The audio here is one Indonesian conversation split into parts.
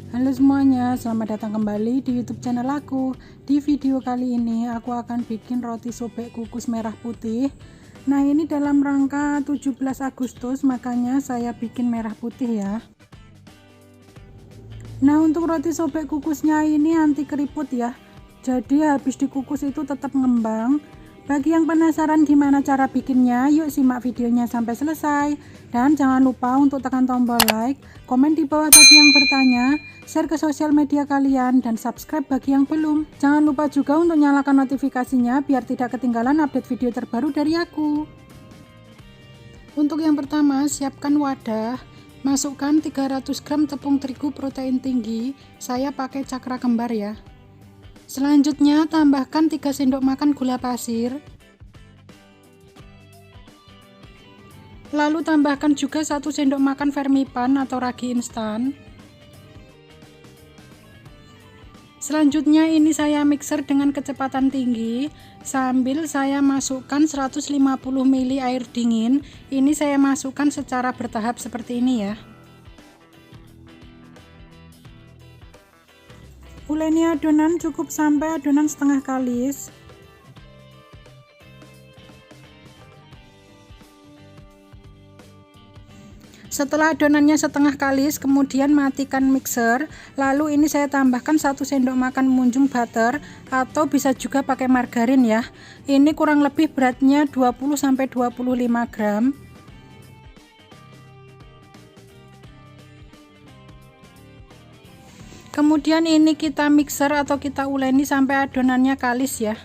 Halo semuanya, selamat datang kembali di YouTube channel aku. Di video kali ini aku akan bikin roti sobek kukus merah putih. Nah, ini dalam rangka 17 Agustus, makanya saya bikin merah putih ya. Nah, untuk roti sobek kukusnya ini anti keriput ya. Jadi habis dikukus itu tetap ngembang. Bagi yang penasaran gimana cara bikinnya, yuk simak videonya sampai selesai. Dan jangan lupa untuk tekan tombol like, komen di bawah bagi yang bertanya, share ke sosial media kalian, dan subscribe bagi yang belum. Jangan lupa juga untuk nyalakan notifikasinya biar tidak ketinggalan update video terbaru dari aku. Untuk yang pertama, siapkan wadah. Masukkan 300 gram tepung terigu protein tinggi. Saya pakai cakra kembar ya. Selanjutnya tambahkan 3 sendok makan gula pasir. Lalu tambahkan juga 1 sendok makan vermipan atau ragi instan. Selanjutnya ini saya mixer dengan kecepatan tinggi sambil saya masukkan 150 ml air dingin. Ini saya masukkan secara bertahap seperti ini ya. Uleni adonan cukup sampai adonan setengah kalis. Setelah adonannya setengah kalis, kemudian matikan mixer. Lalu ini saya tambahkan 1 sendok makan munjung butter atau bisa juga pakai margarin ya. Ini kurang lebih beratnya 20-25 gram. Kemudian ini kita mixer atau kita uleni sampai adonannya kalis ya.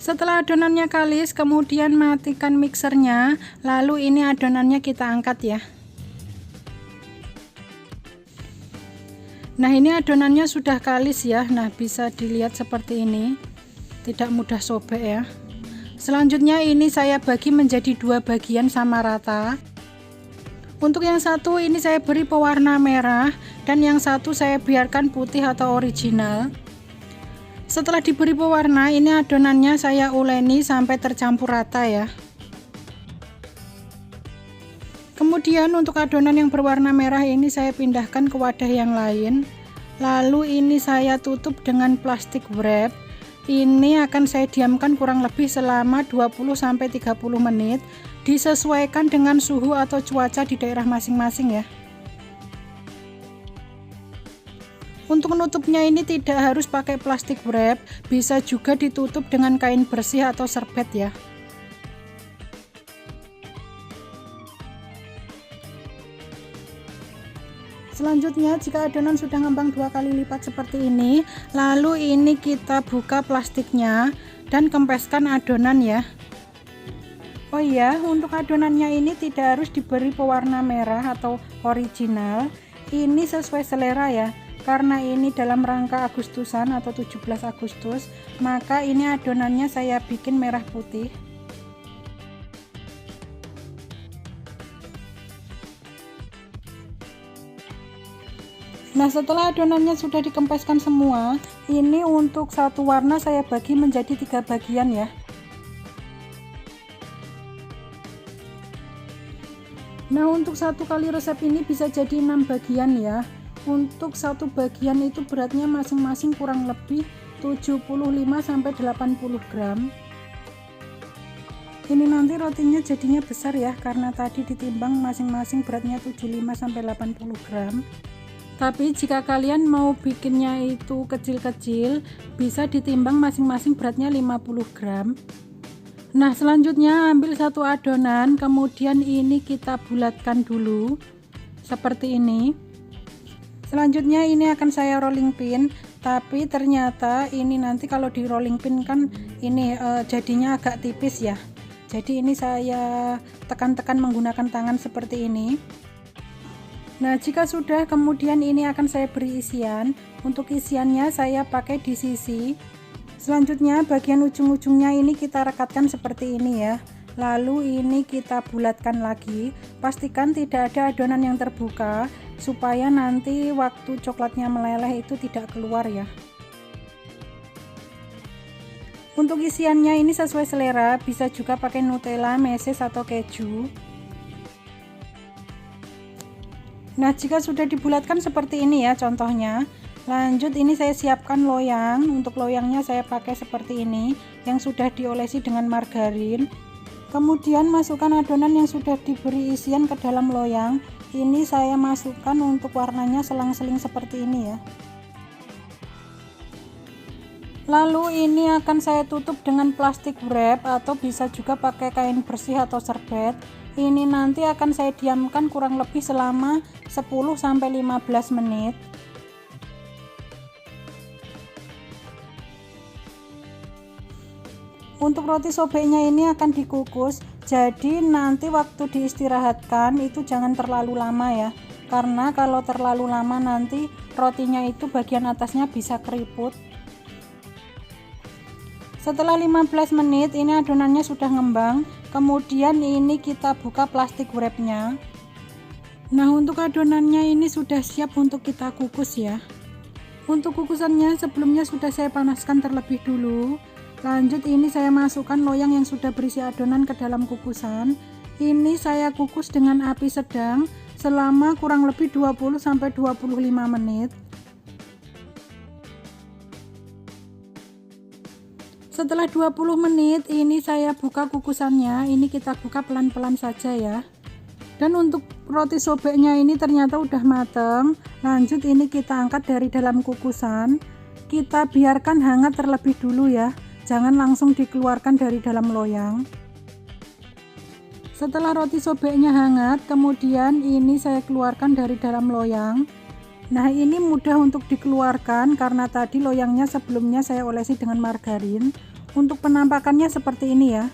Setelah adonannya kalis, kemudian matikan mixernya. Lalu ini adonannya kita angkat ya. Nah, ini adonannya sudah kalis ya. Nah, bisa dilihat seperti ini, tidak mudah sobek ya. Selanjutnya ini saya bagi menjadi 2 bagian sama rata. Untuk yang satu ini saya beri pewarna merah, dan yang satu saya biarkan putih atau original. Setelah diberi pewarna, ini adonannya saya uleni sampai tercampur rata ya. Kemudian untuk adonan yang berwarna merah ini saya pindahkan ke wadah yang lain. Lalu ini saya tutup dengan plastik wrap. Ini akan saya diamkan kurang lebih selama 20-30 menit. Disesuaikan dengan suhu atau cuaca di daerah masing-masing ya. Untuk menutupnya ini tidak harus pakai plastik wrap, bisa juga ditutup dengan kain bersih atau serbet ya. Selanjutnya jika adonan sudah ngembang 2 kali lipat seperti ini, lalu ini kita buka plastiknya dan kempeskan adonan ya. Oh iya, untuk adonannya ini tidak harus diberi pewarna merah atau original, ini sesuai selera ya. Karena ini dalam rangka Agustusan atau 17 Agustus, maka ini adonannya saya bikin merah putih. Nah, setelah adonannya sudah dikempeskan semua, ini untuk satu warna saya bagi menjadi 3 bagian ya. Nah, untuk satu kali resep ini bisa jadi 6 bagian ya. Untuk satu bagian itu beratnya masing-masing kurang lebih 75-80 gram. Ini nanti rotinya jadinya besar ya, karena tadi ditimbang masing-masing beratnya 75-80 gram. Tapi jika kalian mau bikinnya itu kecil-kecil, bisa ditimbang masing-masing beratnya 50 gram. Nah, selanjutnya ambil satu adonan, kemudian ini kita bulatkan dulu seperti ini. Selanjutnya ini akan saya rolling pin, tapi ternyata ini nanti kalau di rolling pin kan ini jadinya agak tipis ya. Jadi ini saya tekan-tekan menggunakan tangan seperti ini. Nah, jika sudah, kemudian ini akan saya beri isian. Untuk isiannya saya pakai di sisi. Selanjutnya bagian ujung-ujungnya ini kita rekatkan seperti ini ya. Lalu ini kita bulatkan lagi. Pastikan tidak ada adonan yang terbuka. supaya nanti waktu coklatnya meleleh itu tidak keluar ya. Untuk isiannya ini sesuai selera, bisa juga pakai Nutella, meses atau keju. Nah, jika sudah dibulatkan seperti ini ya contohnya. Lanjut, ini saya siapkan loyang. Untuk loyangnya saya pakai seperti ini yang sudah diolesi dengan margarin. Kemudian masukkan adonan yang sudah diberi isian ke dalam loyang. Ini saya masukkan untuk warnanya selang-seling seperti ini ya. Lalu ini akan saya tutup dengan plastik wrap atau bisa juga pakai kain bersih atau serbet. Ini nanti akan saya diamkan kurang lebih selama 10-15 menit. Untuk roti sobeknya ini akan dikukus, jadi nanti waktu diistirahatkan itu jangan terlalu lama ya. Karena kalau terlalu lama nanti rotinya itu bagian atasnya bisa keriput. Setelah 15 menit ini adonannya sudah ngembang, kemudian ini kita buka plastik wrapnya. Nah, untuk adonannya ini sudah siap untuk kita kukus ya. Untuk kukusannya sebelumnya sudah saya panaskan terlebih dulu. Lanjut, ini saya masukkan loyang yang sudah berisi adonan ke dalam kukusan. Ini saya kukus dengan api sedang selama kurang lebih 20-25 menit. Setelah 20 menit ini saya buka kukusannya. Ini kita buka pelan-pelan saja ya. Dan untuk roti sobeknya ini ternyata udah mateng. Lanjut, ini kita angkat dari dalam kukusan. Kita biarkan hangat terlebih dulu ya. Jangan langsung dikeluarkan dari dalam loyang. Setelah roti sobeknya hangat, kemudian ini saya keluarkan dari dalam loyang. Nah, ini mudah untuk dikeluarkan karena tadi loyangnya sebelumnya saya olesi dengan margarin. Untuk penampakannya seperti ini ya.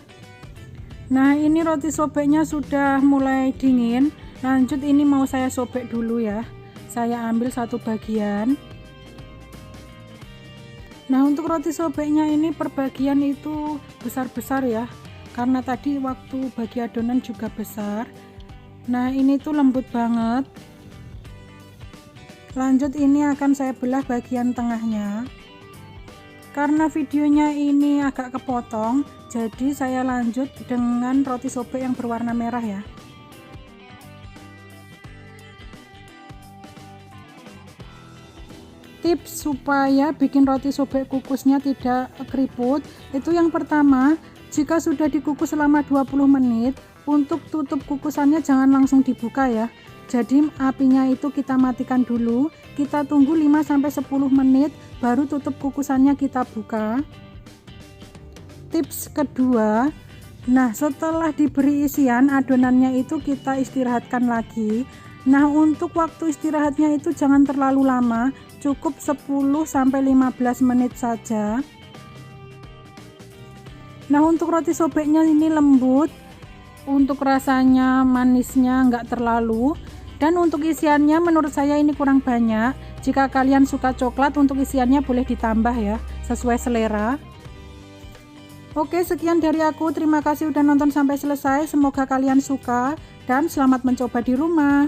Nah, ini roti sobeknya sudah mulai dingin. Lanjut, ini mau saya sobek dulu ya. Saya ambil satu bagian. Nah, untuk roti sobeknya ini per bagian itu besar-besar ya. Karena tadi waktu bagi adonan juga besar. Nah, ini tuh lembut banget. Lanjut, ini akan saya belah bagian tengahnya. Karena videonya ini agak kepotong, jadi saya lanjut dengan roti sobek yang berwarna merah ya. Tips supaya bikin roti sobek kukusnya tidak keriput, itu yang pertama, jika sudah dikukus selama 20 menit, untuk tutup kukusannya jangan langsung dibuka ya. Jadi apinya itu kita matikan dulu, kita tunggu 5-10 menit baru tutup kukusannya kita buka. Tips kedua, nah setelah diberi isian adonannya itu kita istirahatkan lagi. Nah, untuk waktu istirahatnya itu jangan terlalu lama, cukup 10-15 menit saja. Nah, untuk roti sobeknya ini lembut, untuk rasanya manisnya enggak terlalu. Dan untuk isiannya menurut saya ini kurang banyak. Jika kalian suka coklat, untuk isiannya boleh ditambah ya, sesuai selera. Oke, sekian dari aku. Terima kasih udah nonton sampai selesai. Semoga kalian suka dan selamat mencoba di rumah.